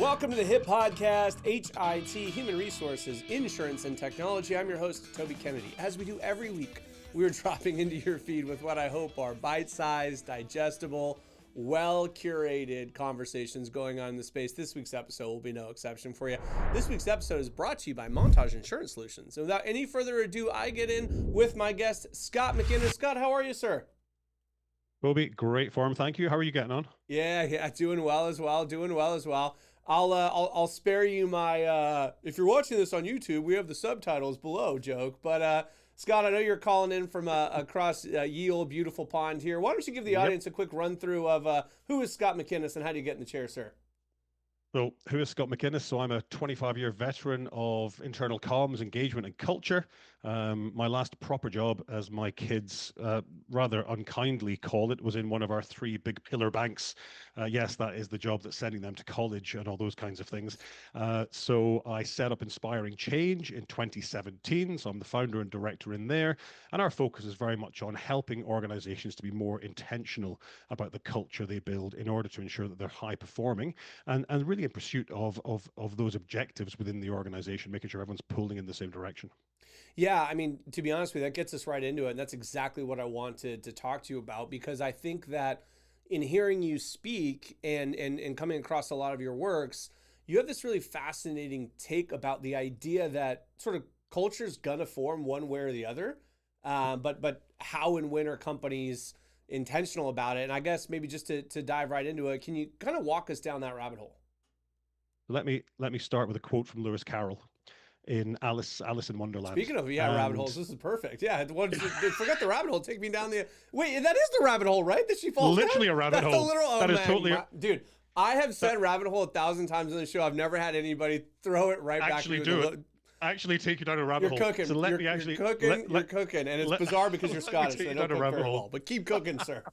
Welcome to the HIT podcast, H.I.T, Human Resources, Insurance, and Technology. I'm your host, Toby Kennedy. As we do every week, we're dropping into your feed with what I hope are bite-sized, digestible, well-curated conversations going on in the space. This week's episode will be no exception for you. This week's episode is brought to you by Montage Insurance Solutions. And without any further ado, I get in with my guest, Scott McInnes. Scott, how are you, sir? Toby, great form. Thank you. How are you getting on? Yeah, doing well as well. I'll spare you my, if you're watching this on YouTube, we have the subtitles below joke, but Scott, I know you're calling in from across ye old beautiful pond here. Why don't you give the audience a quick run through of who is Scott McInnes and how do you get in the chair, sir? So, who is Scott McInnes? So, I'm a 25-year veteran of internal comms, engagement, and culture. My last proper job, as my kids rather unkindly call it, was in one of our three big pillar banks. Yes, that is the job that's sending them to college and all those kinds of things. So, I set up Inspiring Change in 2017. So, I'm the founder and director in there. And our focus is very much on helping organizations to be more intentional about the culture they build in order to ensure that they're high performing and really in pursuit of those objectives within the organization, making sure everyone's pulling in the same direction. Yeah, I mean, to be honest with you, that gets us right into it. And that's exactly what I wanted to talk to you about, because I think that in hearing you speak and coming across a lot of your works, you have this really fascinating take about the idea that sort of culture's gonna form one way or the other. But how and when are companies intentional about it? And I guess maybe just to dive right into it, can you kind of walk us down that rabbit hole? Let me start with a quote from Lewis Carroll in Alice in Wonderland. Speaking of rabbit holes, this is perfect. Yeah, forget the rabbit hole. Take me down the wait. That is the rabbit hole, right? That she falls literally down? A rabbit That's hole. That is totally dude. I have said rabbit hole 1,000 times on the show. I've never had anybody throw it right back. Actually take you down a rabbit hole. Cooking. So you're cooking, and it's bizarre because you're Scottish. So I don't cook very well, but keep cooking, sir.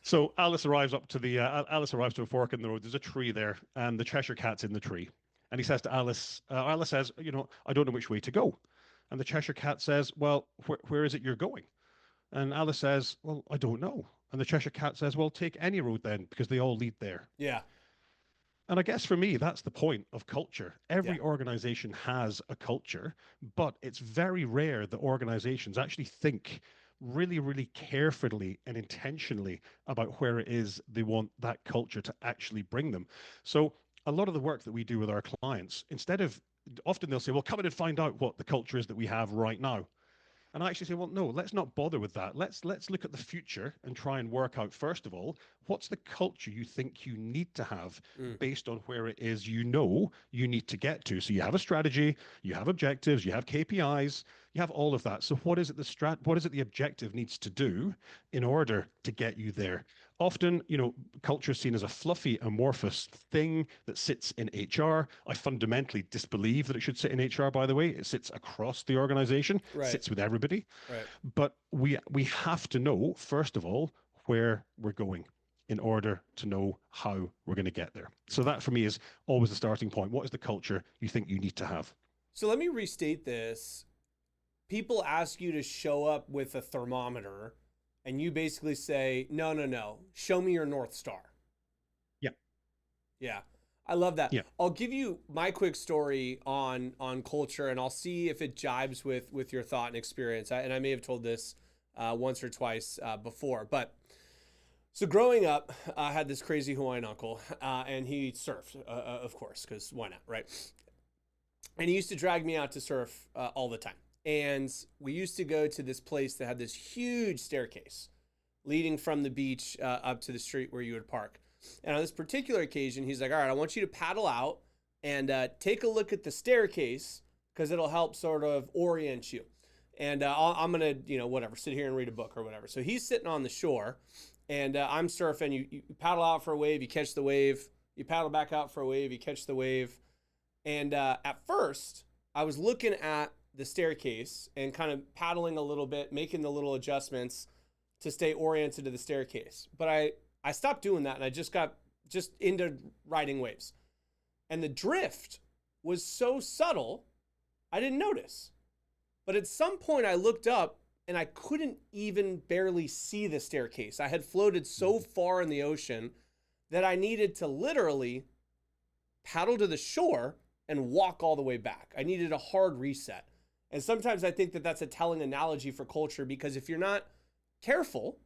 So Alice arrives to a fork in the road. There's a tree there, and the Cheshire Cat's in the tree. And he says to Alice, Alice says, I don't know which way to go. And the Cheshire Cat says, well, where is it you're going? And Alice says, well, I don't know. And the Cheshire Cat says, well, take any road then, because they all lead there. Yeah. And I guess for me, that's the point of culture. Every organization has a culture, but it's very rare that organizations actually think really, really carefully and intentionally about where it is they want that culture to actually bring them. So a lot of the work that we do with our clients, often they'll say, well, come in and find out what the culture is that we have right now. And I actually say, well, no, let's not bother with that. Let's look at the future and try and work out, first of all, what's the culture you think you need to have based on where it is you need to get to. So you have a strategy, you have objectives, you have KPIs, you have all of that. So what is it the objective needs to do in order to get you there? Often, culture is seen as a fluffy, amorphous thing that sits in HR. I fundamentally disbelieve that it should sit in HR, by the way. It sits across the organization, sits with everybody. Right. But we have to know, first of all, where we're going in order to know how we're going to get there. So that, for me, is always the starting point. What is the culture you think you need to have? So let me restate this. People ask you to show up with a thermometer, and you basically say, no, show me your North Star. Yeah. I love that. Yeah. I'll give you my quick story on culture, and I'll see if it jibes with your thought and experience. And I may have told this once or twice before. But so growing up, I had this crazy Hawaiian uncle, and he surfed, of course, because why not, right? And he used to drag me out to surf all the time. And we used to go to this place that had this huge staircase leading from the beach up to the street where you would park. And on this particular occasion, he's like, all right, I want you to paddle out and take a look at the staircase because it'll help sort of orient you. And I'm going to, sit here and read a book or whatever. So he's sitting on the shore and I'm surfing. You paddle out for a wave, you catch the wave. You paddle back out for a wave, you catch the wave. And at first, I was looking at the staircase and kind of paddling a little bit, making the little adjustments to stay oriented to the staircase. But I stopped doing that and I just got into riding waves. And the drift was so subtle, I didn't notice. But at some point I looked up and I couldn't even barely see the staircase. I had floated so far in the ocean that I needed to literally paddle to the shore and walk all the way back. I needed a hard reset. And sometimes I think that that's a telling analogy for culture, because if you're not careful,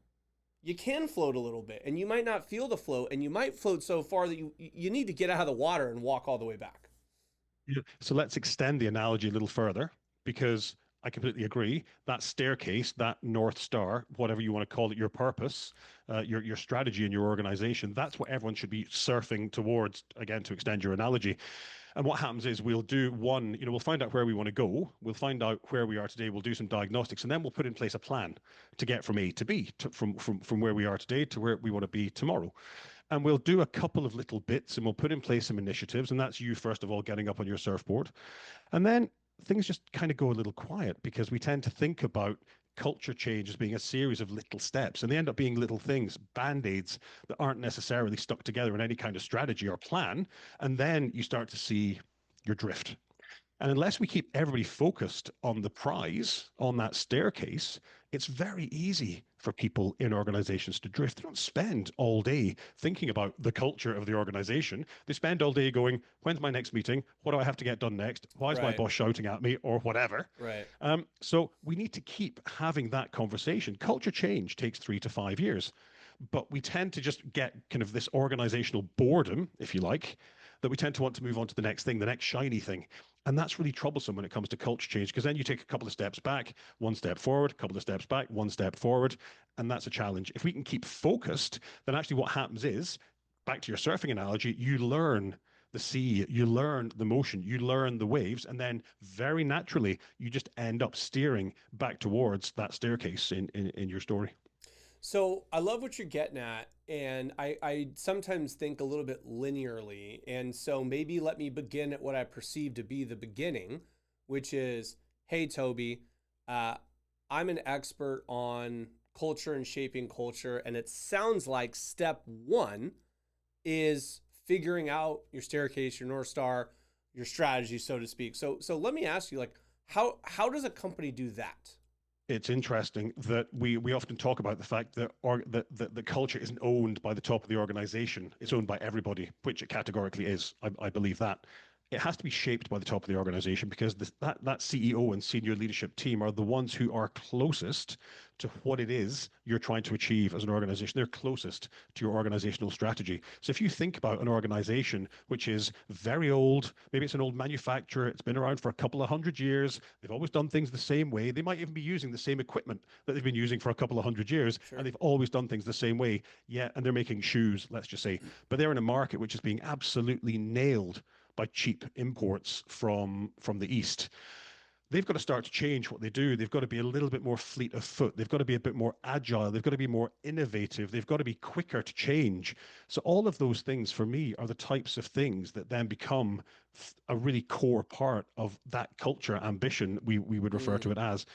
you can float a little bit and you might not feel the float, and you might float so far that you need to get out of the water and walk all the way back. Yeah. So let's extend the analogy a little further, because I completely agree. That staircase, that North Star, whatever you want to call it, your purpose, your strategy in your organization, that's what everyone should be surfing towards, again, to extend your analogy. And what happens is we'll do one, we'll find out where we want to go. We'll find out where we are today. We'll do some diagnostics, and then we'll put in place a plan to get from A to B, from where we are today to where we want to be tomorrow. And we'll do a couple of little bits, and we'll put in place some initiatives. And that's you, first of all, getting up on your surfboard. And then things just kind of go a little quiet, because we tend to think about culture change as being a series of little steps, and they end up being little things, band-aids that aren't necessarily stuck together in any kind of strategy or plan. And then you start to see your drift. And unless we keep everybody focused on the prize, on that staircase, it's very easy for people in organizations to drift. They don't spend all day thinking about the culture of the organization. They spend all day going, when's my next meeting? What do I have to get done next? Why is my Right. boss shouting at me, or whatever? Right. So we need to keep having that conversation. Culture change takes 3 to 5 years, but we tend to just get kind of this organizational boredom, if you like, that we tend to want to move on to the next thing, the next shiny thing. And that's really troublesome when it comes to culture change, because then you take a couple of steps back, one step forward, a couple of steps back, one step forward. And that's a challenge. If we can keep focused, then actually what happens is, back to your surfing analogy, you learn the sea, you learn the motion, you learn the waves, and then very naturally, you just end up steering back towards that staircase in your story. So I love what you're getting at. And I sometimes think a little bit linearly. And so maybe let me begin at what I perceive to be the beginning, which is, hey, Toby, uh, I'm an expert on culture and shaping culture. And it sounds like step one is figuring out your staircase, your North Star, your strategy, so to speak. So let me ask you, like, how does a company do that? It's interesting that we often talk about the fact that the culture isn't owned by the top of the organization. It's owned by everybody, which it categorically is. I believe that. It has to be shaped by the top of the organization, because that CEO and senior leadership team are the ones who are closest to what it is you're trying to achieve as an organization. They're closest to your organizational strategy. So if you think about an organization which is very old, maybe it's an old manufacturer, it's been around for a couple of 100 years, they've always done things the same way, they might even be using the same equipment that they've been using for a couple of 100 years, Sure. and they've always done things the same way. Yeah, and they're making shoes, let's just say, but they're in a market which is being absolutely nailed by cheap imports from the East. They've got to start to change what they do. They've got to be a little bit more fleet of foot. They've got to be a bit more agile. They've got to be more innovative. They've got to be quicker to change. So all of those things for me are the types of things that then become a really core part of that culture ambition, we would refer Mm, to it as,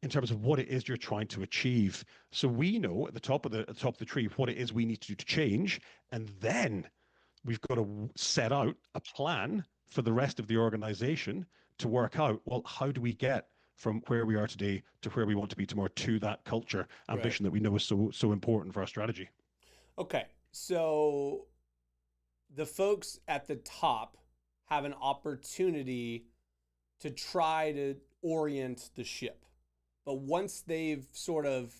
in terms of what it is you're trying to achieve. So we know at the top of the tree what it is we need to do to change, and then we've got to set out a plan for the rest of the organization to work out, well, how do we get from where we are today to where we want to be tomorrow, to that culture right. ambition that we know is so important for our strategy. Okay. So the folks at the top have an opportunity to try to orient the ship. But once they've sort of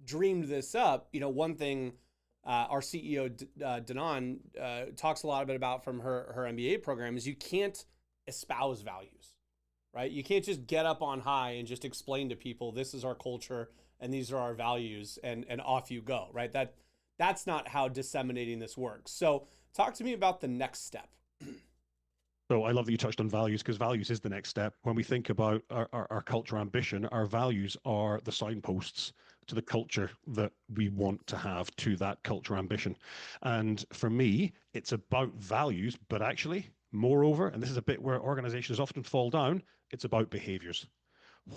dreamed this up, one thing our CEO Danon talks a lot about from her MBA program is you can't espouse values, right? You can't just get up on high and just explain to people this is our culture and these are our values, and off you go, right? That's not how disseminating this works. So talk to me about the next step. So I love that you touched on values, because values is the next step. When we think about our culture ambition, our values are the signposts to the culture that we want to have, to that culture ambition. And for me, it's about values, but actually, moreover, and this is a bit where organizations often fall down, it's about behaviors.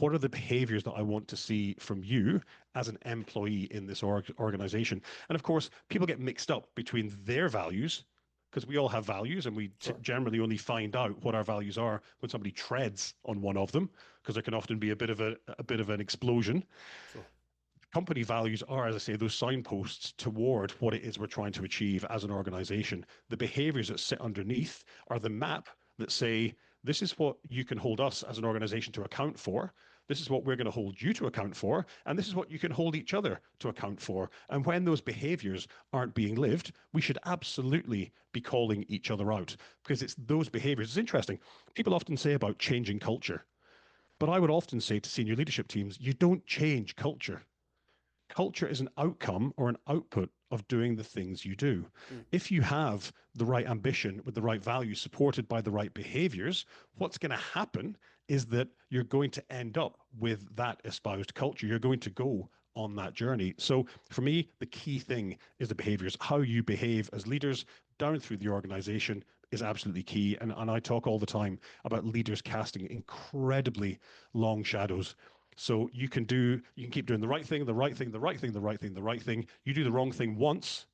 What are the behaviors that I want to see from you as an employee in this organization? And of course, people get mixed up between their values, because we all have values, and we Sure. generally only find out what our values are when somebody treads on one of them, because there can often be a bit of an explosion. Sure. company values are, as I say, those signposts toward what it is we're trying to achieve as an organization. The behaviors that sit underneath are the map that say, this is what you can hold us as an organization to account for. This is what we're going to hold you to account for. And this is what you can hold each other to account for. And when those behaviors aren't being lived, we should absolutely be calling each other out, because it's those behaviors. It's interesting. People often say about changing culture, but I would often say to senior leadership teams, you don't change culture. Culture is an outcome or an output of doing the things you do. Mm. If you have the right ambition with the right values supported by the right behaviors, what's going to happen is that you're going to end up with that espoused culture. You're going to go on that journey. So for me, the key thing is the behaviors. How you behave as leaders down through the organization is absolutely key. And I talk all the time about leaders casting incredibly long shadows. So you can keep doing the right thing, the right thing, the right thing, the right thing, the right thing. You do the wrong thing once,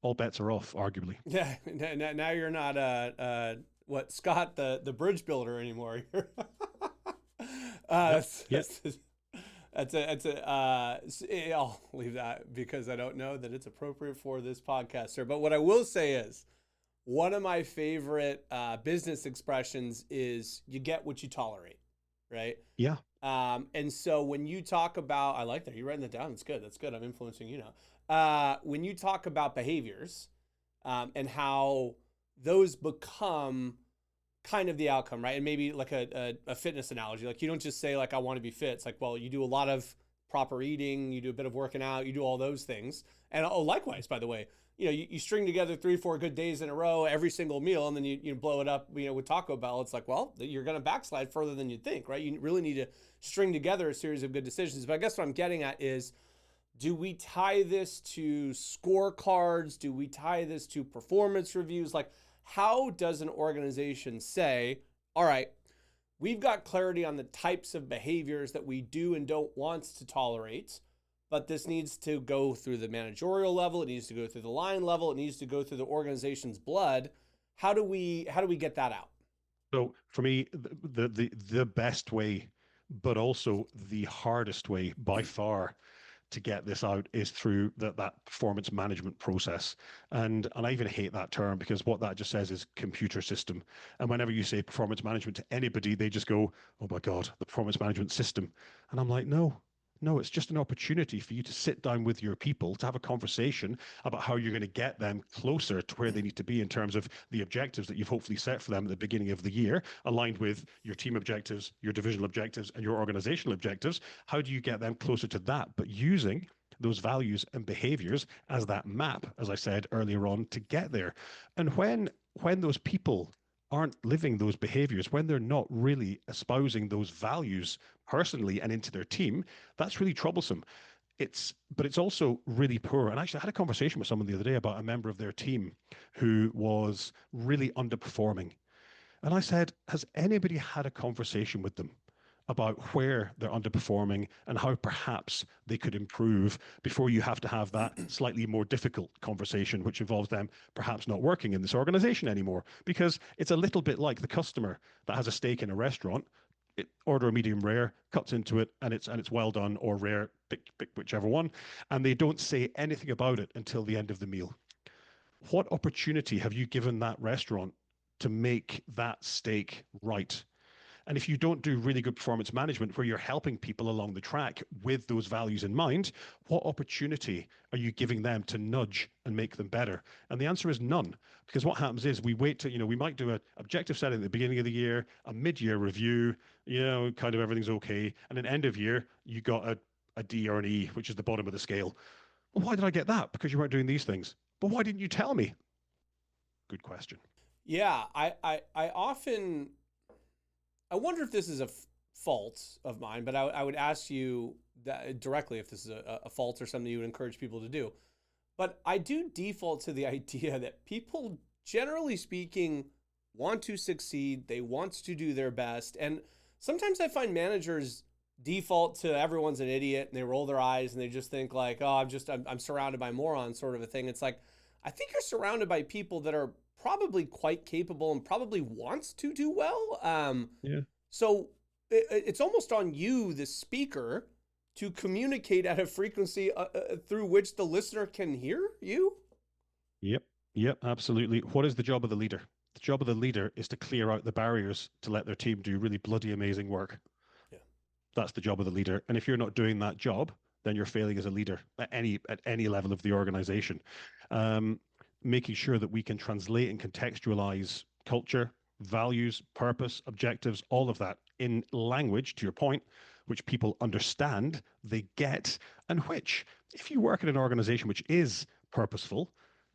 all bets are off, arguably. Yeah. Now you're not what Scott the bridge builder anymore. Yep. Yep. I'll leave that because I don't know that it's appropriate for this podcast, sir. But what I will say is, one of my favorite business expressions is "you get what you tolerate," right? Yeah. And so when you talk about, I like that. You're writing that down. That's good. That's good. I'm influencing you now. When you talk about behaviors and how those become kind of the outcome, right? And maybe like a fitness analogy, like you don't just say like, I want to be fit. It's like, well, you do a lot of proper eating, you do a bit of working out, you do all those things. And oh, likewise, by the way, you string together 3-4 good days in a row, every single meal, and then you blow it up, with Taco Bell. It's like, well, you're going to backslide further than you'd think, right? You really need to string together a series of good decisions. But I guess what I'm getting at is, do we tie this to scorecards? Do we tie this to performance reviews? Like, how does an organization say, all right, we've got clarity on the types of behaviors that we do and don't want to tolerate, but this needs to go through the managerial level, it needs to go through the line level, it needs to go through the organization's blood. How do we get that out? So for me, the best way, but also the hardest way by far to get this out is through that performance management process. And I even hate that term, because what that just says is computer system. And whenever you say performance management to anybody, they just go, oh my God, the performance management system. And I'm like, no, it's just an opportunity for you to sit down with your people to have a conversation about how you're going to get them closer to where they need to be in terms of the objectives that you've hopefully set for them at the beginning of the year, aligned with your team objectives, your divisional objectives, and your organizational objectives. How do you get them closer to that, but using those values and behaviors as that map, as I said earlier on, to get there? And when those people aren't living those behaviors, when they're not really espousing those values personally and into their team, that's really troublesome. But it's also really poor. And actually, I had a conversation with someone the other day about a member of their team who was really underperforming. And I said, has anybody had a conversation with them about where they're underperforming and how perhaps they could improve before you have to have that slightly more difficult conversation, which involves them perhaps not working in this organization anymore? Because it's a little bit like the customer that has a steak in a restaurant. Order a medium rare, cuts into it, and it's well done or rare, pick whichever one, and they don't say anything about it until the end of the meal. What opportunity have you given that restaurant to make that steak right? And if you don't do really good performance management where you're helping people along the track with those values in mind, what opportunity are you giving them to nudge and make them better? And the answer is none. Because what happens is we wait to, we might do an objective setting at the beginning of the year, a mid-year review, kind of everything's okay. And at end of year, you got a D or an E, which is the bottom of the scale. Well, why did I get that? Because you weren't doing these things. But why didn't you tell me? Good question. Yeah, I often, I wonder if this is a fault of mine, but I would ask you that directly if this is a fault or something you would encourage people to do. But I do default to the idea that people, generally speaking, want to succeed. They want to do their best. And sometimes I find managers default to everyone's an idiot and they roll their eyes and they just think like, oh, I'm surrounded by morons, sort of a thing. It's like, I think you're surrounded by people that are probably quite capable and probably wants to do well. Yeah. So it's almost on you, the speaker, to communicate at a frequency through which the listener can hear you? Yep. Yep. Absolutely. What is the job of the leader? The job of the leader is to clear out the barriers to let their team do really bloody amazing work. Yeah. That's the job of the leader. And if you're not doing that job, then you're failing as a leader at any level of the organization. Making sure that we can translate and contextualize culture, values, purpose, objectives, all of that in language, to your point, which people understand, they get, and which, if you work in an organization which is purposeful,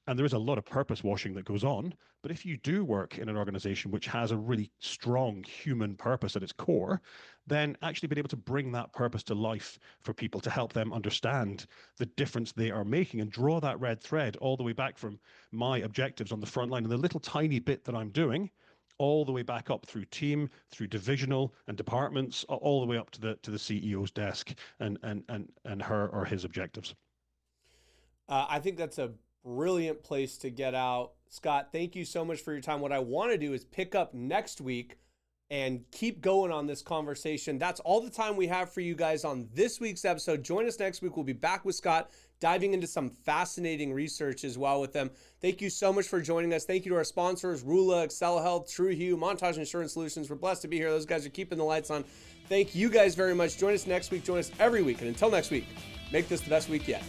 and there is a lot of purpose washing that goes on, but if you do work in an organization which has a really strong human purpose at its core, then actually being able to bring that purpose to life for people to help them understand the difference they are making and draw that red thread all the way back from my objectives on the front line and the little tiny bit that I'm doing all the way back up through team, through divisional and departments, all the way up to the CEO's desk and her or his objectives. I think that's a brilliant place to get out. Scott, thank you so much for your time. What I want to do is pick up next week and keep going on this conversation. That's all the time we have for you guys on this week's episode. Join us next week. We'll be back with Scott, diving into some fascinating research as well with them. Thank you so much for joining us. Thank you to our sponsors, Rula, Excel Health, TrueHue, Montage Insurance Solutions. We're blessed to be here. Those guys are keeping the lights on. Thank you guys very much. Join us next week. Join us every week. And until next week, make this the best week yet.